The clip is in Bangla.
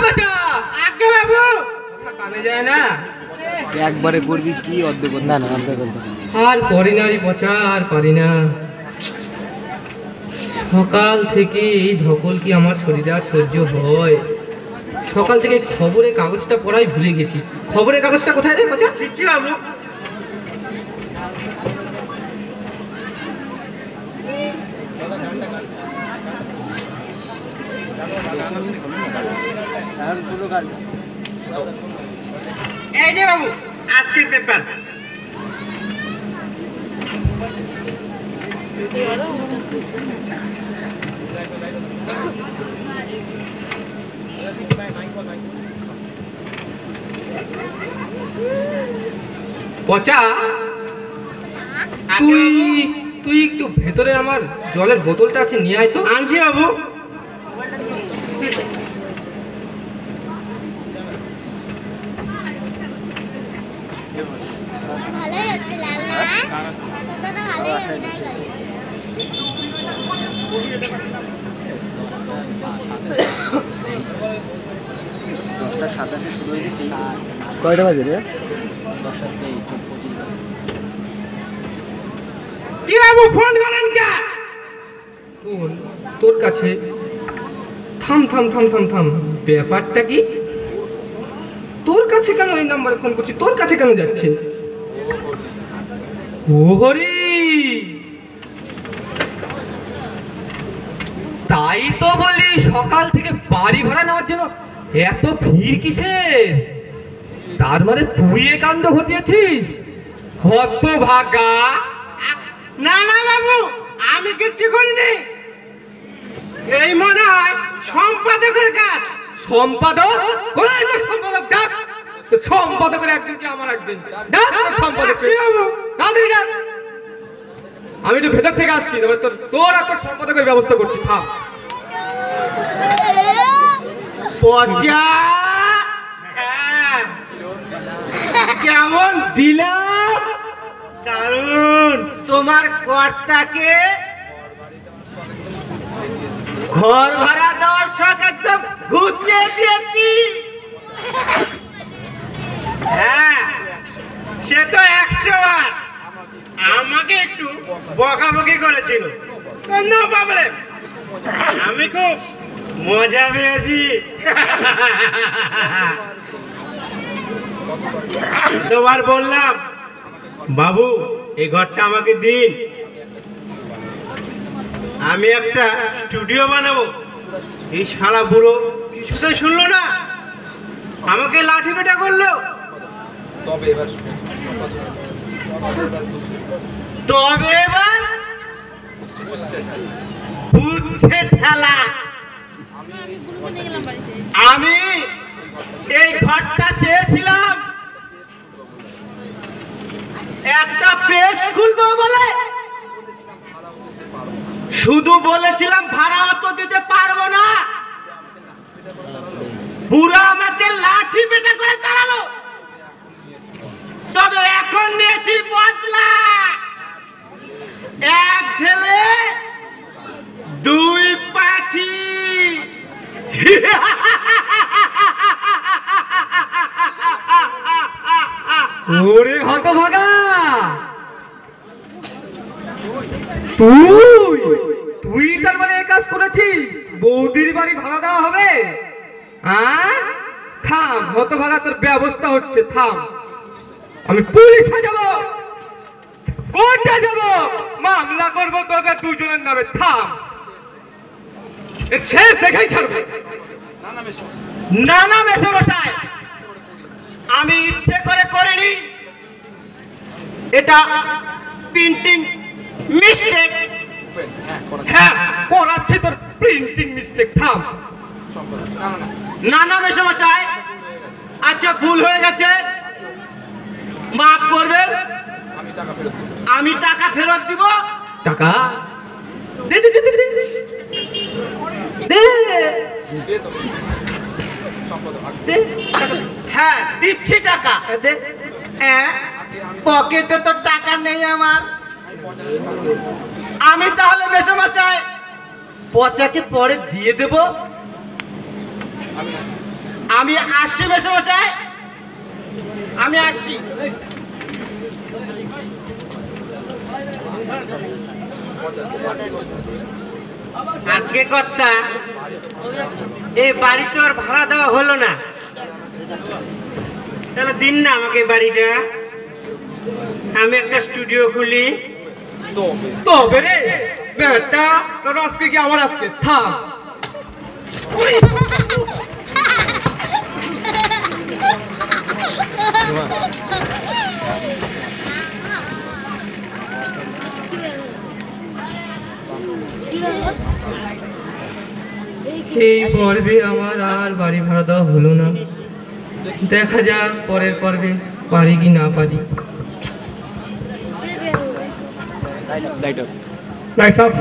বাচ্চা আগে বাবু কানে যায় না একবারে করবি কি অর্ধেক না না অর্ধেক আর পারি না রে পচা আর পারি না সকাল থেকে এই ধকল কি আমার শরীরে আর সহ্য হয় সকাল থেকে খবরের কাগজটা পড়াই ভুলে গেছি খবরের কাগজটা কোথায় রে পচা দিচ্ছি বাবু এই যে বাবু আজকের পেপার পচা তুই একটু ভেতরে আমার জলের বোতলটা আছে নিয়ে আয় তো আনছি বাবু ভালোই হচ্ছে লাল না কতটা ভালোই অভিনয় করে কয়টা বাজে রে কি বাবু ফোন করেন কে তোর কাছে থাম থাম থাম থাম থাম ব্যাপারটা কি তোর কাছে কেন এই নাম্বারে ফোন করছি তোর কাছে কেন যাচ্ছে ও হরি তাই তো বলি সকাল থেকে বাড়ি ভাড়া নেওয়ার জন্য এত ভিড় কিসের তার মানে তুই এ কাণ্ড ঘটিয়েছিস হতভাগা না না বাবু আমি কিচ্ছু করিনি এই মনে হয় সম্পাদকের কাজ সম্পাদক কোথায় তোর সম্পাদক ডাক তো সম্পাদকের একদিন কি আমার একদিন ডাক তোর সম্পাদক বাবু তাড়াতাড়ি ডাক আমি তো ভেতর থেকে আসছি তবে তোর আর তোর সম্পাদকের ব্যবস্থা করছি থাম পচা কেমন দিলাম কারণ তোমার কর্তাকে ঘর ভাড়া দেওয়ার শখ একদম ঘুরিয়ে দিয়েছি হ্যাঁ সে তো 100 বার আমাকে একটু বকাবকি করেছিল নো প্রবলেম আমি খুব মজা পেয়েছি তোমার বললাম বাবু এই ঘরটা আমাকে দিন আমি একটা স্টুডিও বানাবো এই শালা বুড়ো কিছুতেই শুনলো না আমাকে লাঠি পেটা করলো তবে এবার বুঝছে ঠেলা আমি এই ঘরটা চেয়েছিলাম একটা প্রেস খুলবো বলে শুধু বলেছিলাম ভাড়া অত দিতে পারবো না পুরো আমাকে লাঠি পেটা করে তাড়ালো তবে এখন নিয়েছি বদলা এক ঢেলে দুই পাখি ওরে হতভাগা তুই তার মানে এই কাজ করেছিস বৌদির বাড়ি ভাড়া দেওয়া হবে থাম হতভাগা তোর ব্যবস্থা হচ্ছে থাম আমি পুলিশে যাব কোর্টে যাব মামলা করবো তোদের দুজনের নামে থাম শেষ দেখাই ছাড়বে না না মেসমশাই আমি ইচ্ছে করে করিনি এটা প্রিন্টিং মিস্টেক হ্যাঁ করাচ্ছি তোর প্রিন্টিং মিস্টেক থাম না না মেসমশাই আচ্ছা ভুল হয়ে গেছে মাফ করবেন আমি টাকা ফেরত দিব টাকা দে দে দে দে দে হ্যাঁ দিচ্ছি টাকা দে পকেটে তো টাকা নেই আমার আমি তাহলে মেসমশাই পচাকে পরে দিয়ে দেব আমি আসছি মেসমশাই, আমি আসছি। আগে কর্তা, এই বাড়ি তো আর ভাড়া দেওয়া হলো না, তাহলে দিন না আমাকে এই বাড়িটা, আমি একটা স্টুডিও খুলি। তবে রে বেটা, তোর আজকে কি আমার আজকে থাক। এই পর্বে আমার আর বাড়ি ভাড়া দেওয়া হলো না, দেখা যাক পরের পর্বে পারি কি না পারি। Light off. Light off.